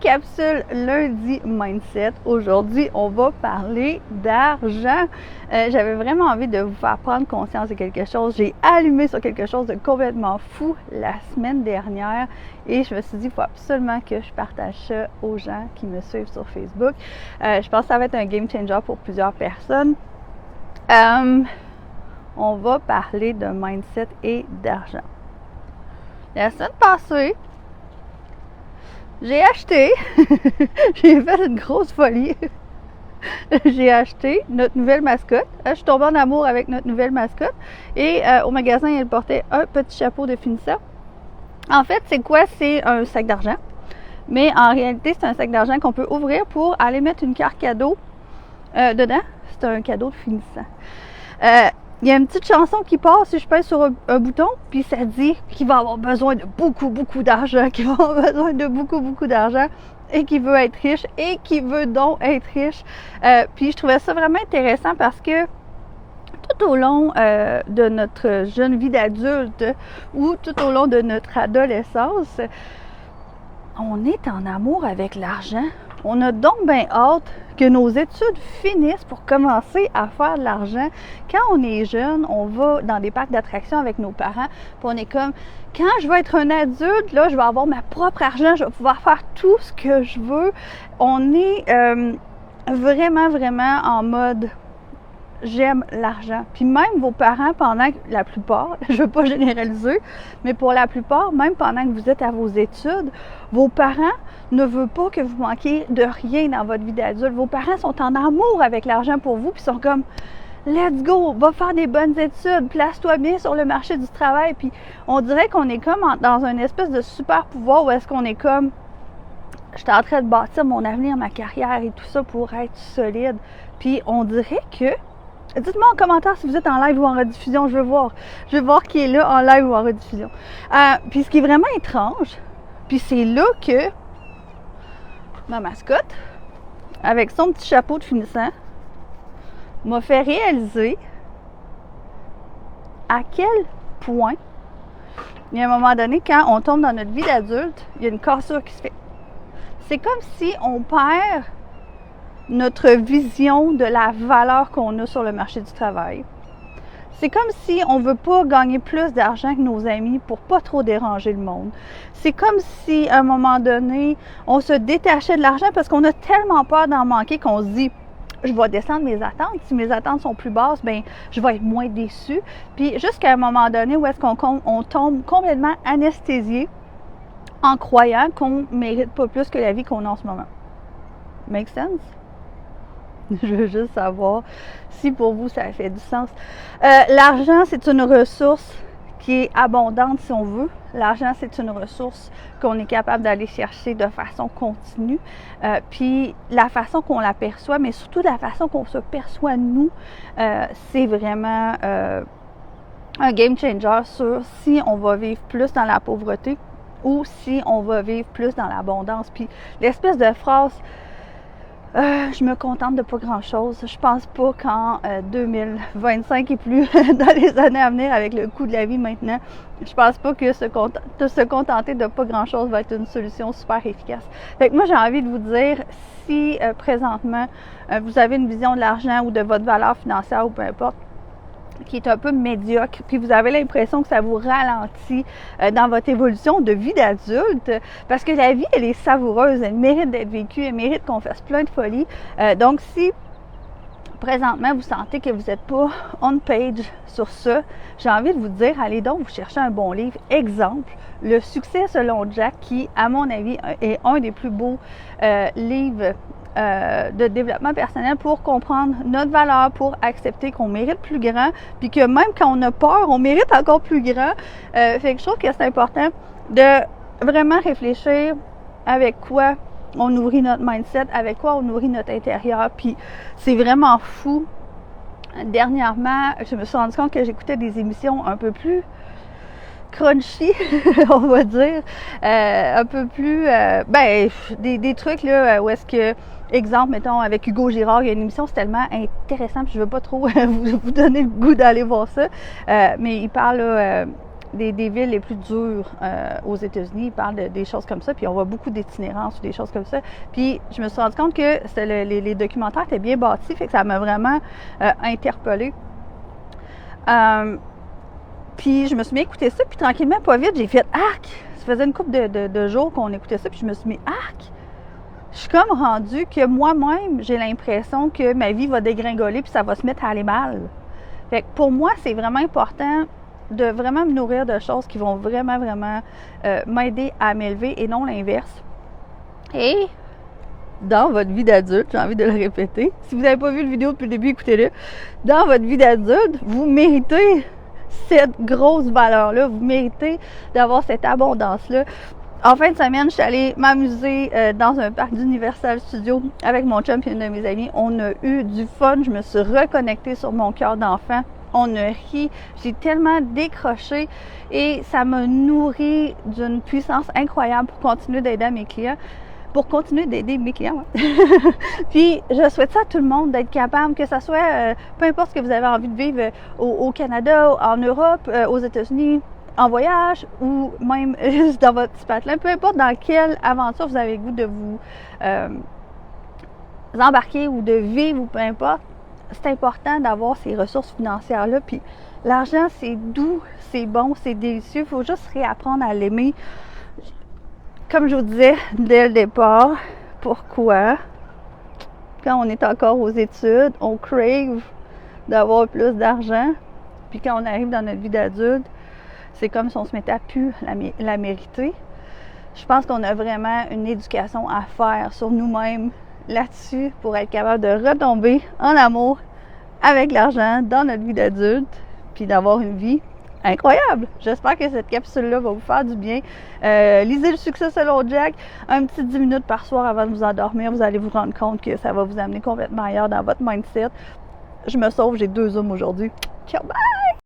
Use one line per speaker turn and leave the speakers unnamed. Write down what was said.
capsule lundi mindset. Aujourd'hui, on va parler d'argent. J'avais vraiment envie de vous faire prendre conscience de quelque chose. J'ai allumé sur quelque chose de complètement fou la semaine dernière et je me suis dit, il faut absolument que je partage ça aux gens qui me suivent sur Facebook. Je pense que ça va être un game changer pour plusieurs personnes. On va parler de mindset et d'argent. La semaine passée, j'ai acheté, j'ai fait une grosse folie. J'ai acheté notre nouvelle mascotte. Je suis tombée en amour avec notre nouvelle mascotte. Et au magasin, elle portait un petit chapeau de finissant. En fait, c'est quoi? C'est un sac d'argent. Mais en réalité, c'est un sac d'argent qu'on peut ouvrir pour aller mettre une carte cadeau dedans. C'est un cadeau de finissant. Il y a une petite chanson qui part si je pèse sur un bouton, puis ça dit qu'il va avoir besoin de beaucoup d'argent, qu'il va avoir besoin de beaucoup d'argent et qu'il veut être riche et qu'il veut donc être riche. Puis je trouvais ça vraiment intéressant parce que tout au long de notre jeune vie d'adulte ou tout au long de notre adolescence, on est en amour avec l'argent. On a donc bien hâte que nos études finissent pour commencer à faire de l'argent. Quand on est jeune, on va dans des parcs d'attractions avec nos parents, puis on est comme, quand je vais être un adulte, là, je vais avoir ma propre argent, je vais pouvoir faire tout ce que je veux. On est vraiment en mode j'aime l'argent. Puis même vos parents, pendant que la plupart, je ne veux pas généraliser, mais pour la plupart, même pendant que vous êtes à vos études, vos parents ne veulent pas que vous manquiez de rien dans votre vie d'adulte. Vos parents sont en amour avec l'argent pour vous, puis sont comme let's go, va faire des bonnes études, place-toi bien sur le marché du travail. Puis on dirait qu'on est comme dans une espèce de super pouvoir où est-ce qu'on est comme je suis en train de bâtir mon avenir, ma carrière et tout ça pour être solide. Puis on dirait que dites-moi en commentaire si vous êtes en live ou en rediffusion, je veux voir qui est là en live ou en rediffusion. Puis ce qui est vraiment étrange, puis c'est là que ma mascotte, avec son petit chapeau de finissant, m'a fait réaliser à quel point, il y a un moment donné, quand on tombe dans notre vie d'adulte, il y a une cassure qui se fait. C'est comme si on perd notre vision de la valeur qu'on a sur le marché du travail. C'est comme si on ne veut pas gagner plus d'argent que nos amis pour pas trop déranger le monde. C'est comme si, à un moment donné, on se détachait de l'argent parce qu'on a tellement peur d'en manquer qu'on se dit « je vais descendre mes attentes. Si mes attentes sont plus basses, ben je vais être moins déçu. » Puis jusqu'à un moment donné où est-ce qu'on tombe complètement anesthésié en croyant qu'on ne mérite pas plus que la vie qu'on a en ce moment. Make sense? Je veux juste savoir si pour vous ça fait du sens. L'argent, c'est une ressource qui est abondante si on veut. L'argent, c'est une ressource qu'on est capable d'aller chercher de façon continue. Puis la façon qu'on la perçoit, mais surtout la façon qu'on se perçoit nous, c'est vraiment un game changer sur si on va vivre plus dans la pauvreté ou si on va vivre plus dans l'abondance. Puis l'espèce de phrase je me contente de pas grand-chose. Je pense pas qu'en 2025 et plus, dans les années à venir, avec le coût de la vie maintenant, je pense pas que se contenter de pas grand-chose va être une solution super efficace. Fait que moi, j'ai envie de vous dire, si présentement, vous avez une vision de l'argent ou de votre valeur financière ou peu importe, qui est un peu médiocre, puis vous avez l'impression que ça vous ralentit dans votre évolution de vie d'adulte, parce que la vie, elle est savoureuse, elle mérite d'être vécue, elle mérite qu'on fasse plein de folies. Donc, si présentement, vous sentez que vous n'êtes pas on page sur ça, j'ai envie de vous dire, allez donc vous chercher un bon livre. Exemple, Le succès selon Jack, qui, à mon avis, est un des plus beaux livres de développement personnel pour comprendre notre valeur, pour accepter qu'on mérite plus grand, puis que même quand on a peur, on mérite encore plus grand. Fait que je trouve que c'est important de vraiment réfléchir avec quoi on nourrit notre mindset, avec quoi on nourrit notre intérieur. Puis c'est vraiment fou. Dernièrement, je me suis rendu compte que j'écoutais des émissions un peu plus crunchy, on va dire, un peu plus, des trucs là où est-ce que, exemple, mettons, avec Hugo Girard, il y a une émission, c'est tellement intéressant, puis je veux pas trop vous donner le goût d'aller voir ça, mais il parle là, des villes les plus dures aux États-Unis. Ils parlent des choses comme ça, puis on voit beaucoup d'itinérance ou des choses comme ça. Puis je me suis rendu compte que les documentaires étaient bien bâtis, fait que ça m'a vraiment interpellée. Puis je me suis mis à écouter ça, puis tranquillement, pas vite, j'ai fait « Arc! » Ça faisait une couple de jours qu'on écoutait ça, puis je me suis mis « Arc! » Je suis comme rendue que moi-même, j'ai l'impression que ma vie va dégringoler, puis ça va se mettre à aller mal. Fait que pour moi, c'est vraiment important de vraiment me nourrir de choses qui vont vraiment, vraiment m'aider à m'élever et non l'inverse. Et dans votre vie d'adulte, j'ai envie de le répéter, si vous n'avez pas vu la vidéo depuis le début, écoutez-le. Dans votre vie d'adulte, vous méritez cette grosse valeur-là, vous méritez d'avoir cette abondance-là. En fin de semaine, je suis allée m'amuser dans un parc d'Universal Studios avec mon chum et une de mes amies. On a eu du fun, je me suis reconnectée sur mon cœur d'enfant. On a ri, j'ai tellement décroché et ça m'a nourri d'une puissance incroyable pour continuer d'aider mes clients. Puis, je souhaite ça à tout le monde, d'être capable, que ce soit, peu importe ce que vous avez envie de vivre au Canada, en Europe, aux États-Unis, en voyage ou même juste dans votre petit patelin, peu importe dans quelle aventure vous avez le goût de vous embarquer ou de vivre ou peu importe, c'est important d'avoir ces ressources financières-là. Puis l'argent, c'est doux, c'est bon, c'est délicieux. Il faut juste réapprendre à l'aimer. Comme je vous disais dès le départ, pourquoi, quand on est encore aux études, on crave d'avoir plus d'argent, puis quand on arrive dans notre vie d'adulte, c'est comme si on se mettait à plus la mériter. Je pense qu'on a vraiment une éducation à faire sur nous-mêmes là-dessus pour être capable de retomber en amour avec l'argent dans notre vie d'adulte, puis d'avoir une vie incroyable. J'espère que cette capsule-là va vous faire du bien. Lisez le succès selon Jack, un petit 10 minutes par soir avant de vous endormir. Vous allez vous rendre compte que ça va vous amener complètement ailleurs dans votre mindset. Je me sauve, j'ai 2 hommes aujourd'hui. Ciao, bye!